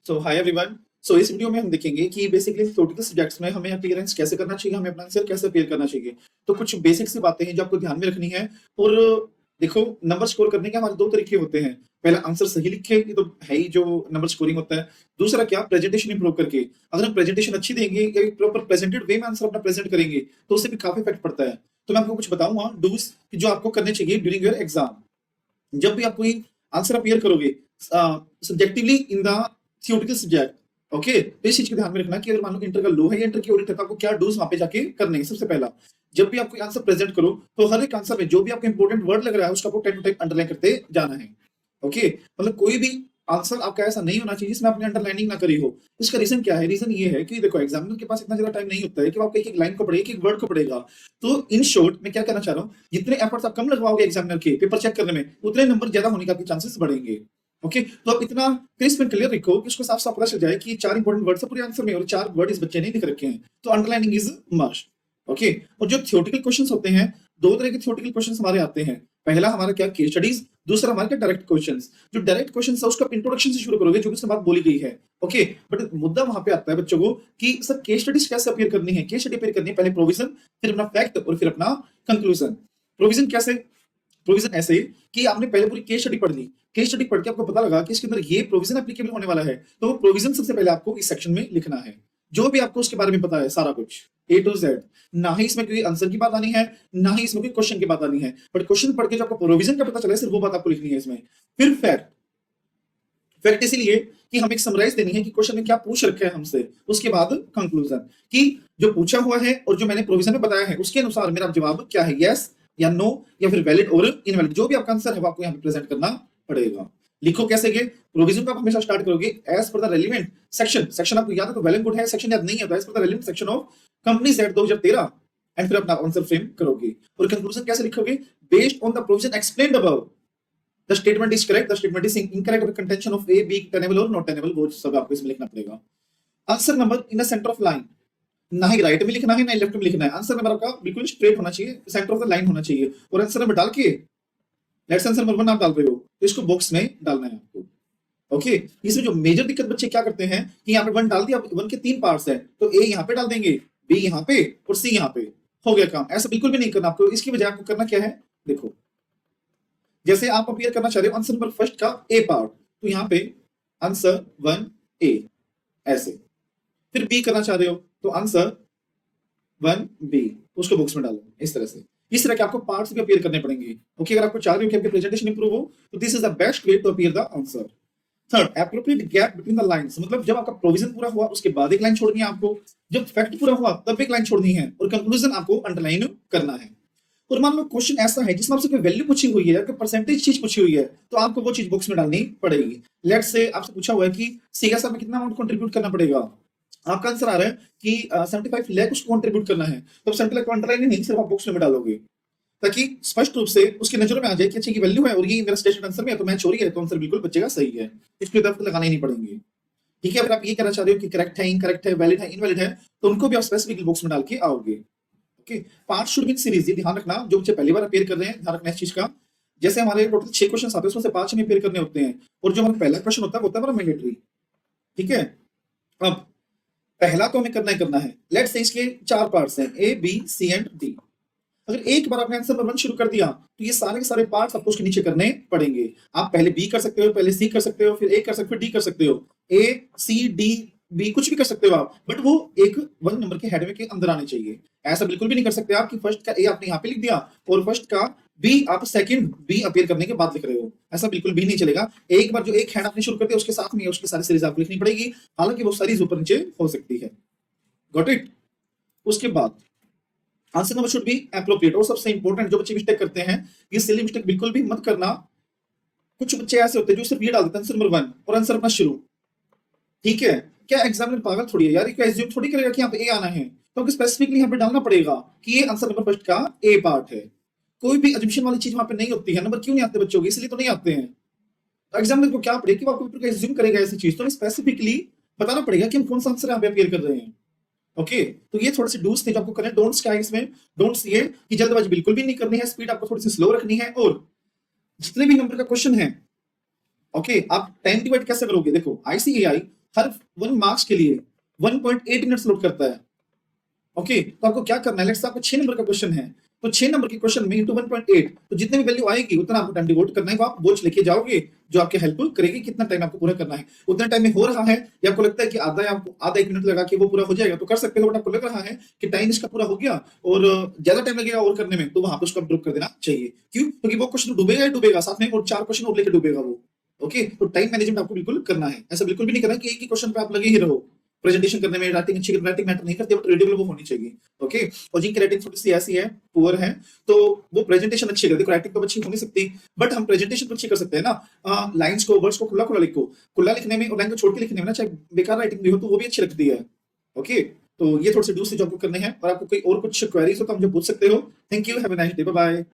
सो hi everyone. सो इस video में हम देखेंगे कि बेसिकली थ्योरेटिकल सब्जेक्ट्स में हमें अपीयरेंस कैसे करना चाहिए, हमें अपना आंसर कैसे अपीयर करना चाहिए। तो कुछ बेसिक सी बातें हैं जो आपको ध्यान में रखनी है। और देखो, नंबर स्कोर करने के हमारे दो तरीके होते हैं। पहला आंसर सही लिखे, ये तो है ही जो नंबर स्कोरिंग होता है। दूसरा क्या, प्रेजेंटेशन इंप्रूव करके। अगर हम प्रेजेंटेशन अच्छी देंगे या प्रॉपर प्रेजेंटेड वे में आंसर अपना प्रेजेंट करेंगे तो उससे भी काफी इफेक्ट पड़ता है। तो मैं आपको कुछ बताऊंगा डूज जो आपको करने चाहिए ड्यूरिंग योर एग्जाम। जब भी आप कोई आंसर अपीयर करोगे subjectively in the theoretical subject, okay, तो इस चीज को ध्यान में रखना कि अगर मान लो इंटर का लो है या इंटर की ऑडिट है तो आपको क्या डूज वहां पे जाके करने हैं। सबसे पहला, जब भी आप कोई आंसर प्रेजेंट करो तो हर एक आंसर में जो भी आपको इंपॉर्टेंट वर्ड लग रहा है उसका आपको टाइम टू टाइम अंडरलाइन करते जाना है। ओके, मतलब कोई भी आंसर आपका ऐसा नहीं होना चाहिए जिसमें आपने अंडरलाइनिंग ना करी हो। इसका रीजन क्या है? रीजन ये है कि देखो, एग्जामिनर के पास इतना ज्यादा टाइम नहीं होता है कि वो आपको एक एक लाइन को पढ़े, एक एक वर्ड को पढ़ेगा। तो इन शॉर्ट मैं क्या कहना चाह रहा हूँ, जितने एफर्ट्स आप कम लगवाओगे एग्जामिनर के पेपर चेक करने में उतने नंबर ज्यादा होने के आपके चांसेस बढ़ेंगे। ओके, तो आप इतना क्रिस्प एंड क्लियर रखो कि उसको साफ साफ पता चल जाए कि चार इंपॉर्टेंट वर्ड्स है पूरे आंसर में और चार वर्ड इस बच्चे ने लिख रखे हैं, तो अंडरलाइनिंग इज मस्ट। ओके, और जो थ्योरेटिकल क्वेश्चंस होते हैं, दो तरह के थ्योरेटिकल क्वेश्चंस हमारे आते हैं। पहला हमारा क्या, केस स्टडीज। दूसरा हमारा क्या, डायरेक्ट क्वेश्चंस। जो डायरेक्ट क्वेश्चंस है उसका इंट्रोडक्शन से शुरू करोगे जो भी उसमें बात बोली गई है। ओके, बट मुद्दा वहां पे आता है बच्चों को कि सर केस स्टडीज कैसे अपीयर करनी है। केस स्टडी अपीयर करनी है पहले प्रोविजन, फिर अपना फैक्ट और फिर अपना कंक्लूजन। प्रोविजन कैसे? प्रोविजन ऐसे कि आपने पहले पूरी केस स्टडी पढ़ ली, केस स्टडी पढ़ के आपको पता लगा कि इसके अंदर ये प्रोविजन एप्लीकेबल होने वाला है, तो वो प्रोविजन सबसे पहले आपको इस सेक्शन में लिखना है। जो भी आपको उसके बारे में पता है सारा कुछ ए टू जेड। ना ही इसमें कोई आंसर की बात आनी है, ना ही इसमें कोई क्वेश्चन की बात आनी है, बट क्वेश्चन पढ़ के जो आपको प्रोविजन का पता चला है सिर्फ वो बात आपको लिखनी है इसमें। फिर फैक्ट। फैक्ट इसीलिए कि हम एक समराइज देनी है कि क्वेश्चन में क्या पूछ रखा है हमसे। उसके बाद कंक्लूजन कि जो पूछा हुआ है और जो मैंने प्रोविजन में बताया है उसके अनुसार मेरा जवाब क्या है, यस या नो या फिर वैलिड और इनवैलिड। जो भी आपका आंसर है वो आपको यहाँ पे प्रेजेंट करना पड़ेगा। लिखो कैसे के, प्रोविजन को आप हमेशा स्टार्ट करोगे as per the relevant section. Section आपको याद है तो वेल एंड गुड है, सेक्शन याद नहीं है तो as per the relevant section of companies act 2013, and फिर अपना आंसर फ्रेम करोगे। और कंक्लूजन कैसे लिखोगे, based on the provision explained above the statement is correct, the statement is incorrect, or contention of A, B tenable or not tenable, वो सब आपको इसमें लिखना पड़ेगा। Answer number in the centre of line, ना ही right में लिखना है ना लेफ्ट में लिखना है। आंसर नंबर आपका बिल्कुल स्ट्रेट होना चाहिए, सेंटर ऑफ द लाइन होना चाहिए। और आंसर नंबर डाल के, लेट्स आंसर नंबर 1 आप डाल रहे हो तो इसको बॉक्स में डालना है आपको। ओके, इसमें जो मेजर दिक्कत बच्चे क्या करते हैं कि यहाँ पे 1 डाल दिया, 1 के 3 पार्ट्स है तो A यहाँ पे डाल देंगे, B यहाँ पे और C यहाँ पे, हो गया काम। ऐसा बिल्कुल भी नहीं करना आपको। इसकी बजाय आपको करना क्या है, देखो, जैसे आप अपीयर करना चाह रहे हो आंसर नंबर फर्स्ट का ए पार्ट, तो यहाँ पे आंसर 1 ए ऐसे। फिर बी करना चाह रहे हो तो आंसर 1 बी, उसको बॉक्स में डालो इस तरह से। इस तरह के आपको पार्ट्स भी अपीयर करने पड़ेंगे। ओके, अगर आपको चाह रहे हो कि आपकी प्रेजेंटेशन इंप्रूव हो तो this is the best way to appear the answer. Third, appropriate gap between the lines, मतलब जब आपका प्रोविजन पूरा हुआ उसके बाद एक लाइन छोड़नी है आपको, जब फैक्ट पूरा हुआ तब एक लाइन छोड़नी है, और कंक्लूजन आपको अंडरलाइन करना है। और मान लो क्वेश्चन ऐसा है जिसमें आपसे कोई वैल्यू पूछी हुई है, परसेंटेज चीज पूछी हुई है, तो आपको वो चीज बॉक्स में डालनी पड़ेगी। लेट्स से आपसे पूछा हुआ है कि सीएसआर में कितना अमाउंट कंट्रीब्यूट करना पड़ेगा, आपका आंसर आ रहा है कि 75 लाख उसको कंट्रीब्यूट करना है, तो 70 लाख अंडरलाइन नहीं, सिर्फ आप बॉक्स में डालोगे ताकि स्पष्ट रूप से उसकी नजरों में आ जाए कि अच्छी की वैल्यू है और ये मेरा स्टेटमेंट आंसर में है तो मैच हो रही है, तो आंसर बिल्कुल बच्चे का सही है, इसकी तरफ लगाने ही नहीं पड़ेंगे। ठीक है, अगर आप ये कहना चाह रहे हो कि करेक्ट है, इनकरेक्ट है, वैलिड है, इनवैलिड है, तो उनको भी आप स्पेसिफिक बॉक्स में डाल के आओगे। पार्ट शुड बी सीरीज, ये ध्यान रखना, जो बच्चे पहली बार अपीयर कर रहे हैं ध्यान रखना इस चीज का। जैसे हमारे टोटल 6 क्वेश्चन आते हैं उसमें से 5 हमें अपीयर करने होते हैं, और जो हमारा पहला क्वेश्चन होता है वो होता है हमारा मैंडेटरी। ठीक है, अब पहला तो हमें करना ही करना है। लेट्स से इसके 4 पार्ट्स हैं, A B C and D. अगर एक बार आपने आंसर नंबर 1 शुरू कर दिया तो ये सारे के सारे पार्ट्स आपको उसके नीचे करने पड़ेंगे। आप पहले बी कर सकते हो, पहले सी कर सकते हो, फिर ए कर सकते हो, फिर डी कर सकते हो, ए सी डी बी कुछ भी कर सकते हो आप, बट वो एक 1 नंबर के हेड में के अंदर आने चाहिए। ऐसा बिल्कुल भी नहीं कर सकते आप कि फर्स्ट का ए आपने यहाँ पे लिख दिया और फर्स्ट का बी आप सेकंड बी अपीयर करने के बाद लिख रहे हो, ऐसा बिल्कुल भी नहीं चलेगा। एक बार जो एक हेड आपने शुरू कर दिया उसके साथ में उसकी सारी सीरीज आपको लिखनी पड़ेगी, हालांकि वो सारी ऊपर नीचे हो सकती है। Got it? उसके बाद answer number should be appropriate. और सबसे इंपॉर्टेंट, जो बच्चे मिस्टेक करते हैं, ये सिली मिस्टेक बिल्कुल भी मत करना। कुछ बच्चे ऐसे होते हैं जो सिर्फ ये डाल देते हैं आंसर नंबर 1 और आंसर अपना शुरू। ठीक है, क्या एग्जामिनर पागल थोड़ी है यार, एज्यूम थोड़ी करेगा कि यहाँ पे ए आना है, तो स्पेसिफिकली यहाँ पे डालना पड़ेगा कि ये आंसर नंबर फर्स्ट का ए पार्ट है। कोई भी अजम्पशन वाली चीज वहां पे नहीं होती है। नंबर क्यों नहीं आते बच्चों के, इसलिए तो नहीं आते हैं। तो एग्जामिनर को क्या पड़ेगा कि वो आपको पेपर का एज्यूम करेगा ऐसी चीज, तो स्पेसिफिकली बताना पड़ेगा कि हम कौन सा आंसर यहाँ पे अपीयर कर रहे हैं। ओके, तो ये थोड़े से डूज थे जो आपको करने। डोंट्स क्या है इसमें, डोंट्स ये कि जल्दबाजी बिल्कुल भी नहीं करनी है, स्पीड आपको थोड़ी सी स्लो रखनी है, और जितने भी नंबर का क्वेश्चन है, ओके, आप टाइम डिवाइड कैसे करोगे। देखो, आईसीएआई हर 1 मार्क्स के लिए 1.8 मिनट्स लोड करता है। ओके, तो आपको क्या करना है, लेट्स से आपको 6 नंबर का क्वेश्चन है, तो 6 नंबर के क्वेश्चन में इंटू 1.8, तो जितने भी वैल्यू आएगी उतना आपको टाइम डिवोट करना है, वो आप वॉच लेके जाओगे जो आपकी हेल्प करेगी कितना टाइम आपको पूरा करना है। उतना टाइम में हो रहा है या आपको लगता है कि आधा या आपको आधा 1 मिनट लगा के वो पूरा हो जाएगा तो कर सकते हो, बट आपको लग रहा है कि टाइम इसका पूरा हो गया और ज्यादा टाइम लगेगा और करने में, तो वहां पर उसको ड्रॉप कर देना चाहिए। क्यों? क्योंकि वो क्वेश्चन डूबेगा ही डूबेगा, साथ में और 4 क्वेश्चन और लेके डूबेगा वो। ओके, तो टाइम मैनेजमेंट आपको बिल्कुल करना है, ऐसा बिल्कुल भी नहीं करना कि एक ही क्वेश्चन पे आप लगे ही रहो। प्रेजेंटेशन करने में राइटिंग अच्छी, राइटिंग मैटर नहीं करती, बट रीडेबल वो होनी चाहिए। ओके, और जिनकी राइटिंग थोड़ी सी ऐसी है, पुअर है, तो वो प्रेजेंटेशन अच्छी करती है। राइटिंग तो अच्छी हो नहीं सकती, बट हम प्रेजेंटेशन तो अच्छी कर सकते हैं ना। लाइंस को, वर्ड्स को खुला खुला लिखो, खुला लिखने में और लाइन को छोड़ के लिखने में ना, चाहे बेकार राइटिंग भी हो तो वो भी अच्छी लगती है। ओके, तो ये थोड़े से डूज से जो आपको करने हैं, और आपको कोई और कुछ क्वेरीज हो तो हम जो पूछ सकते हो। Thank you, have a nice day, bye bye.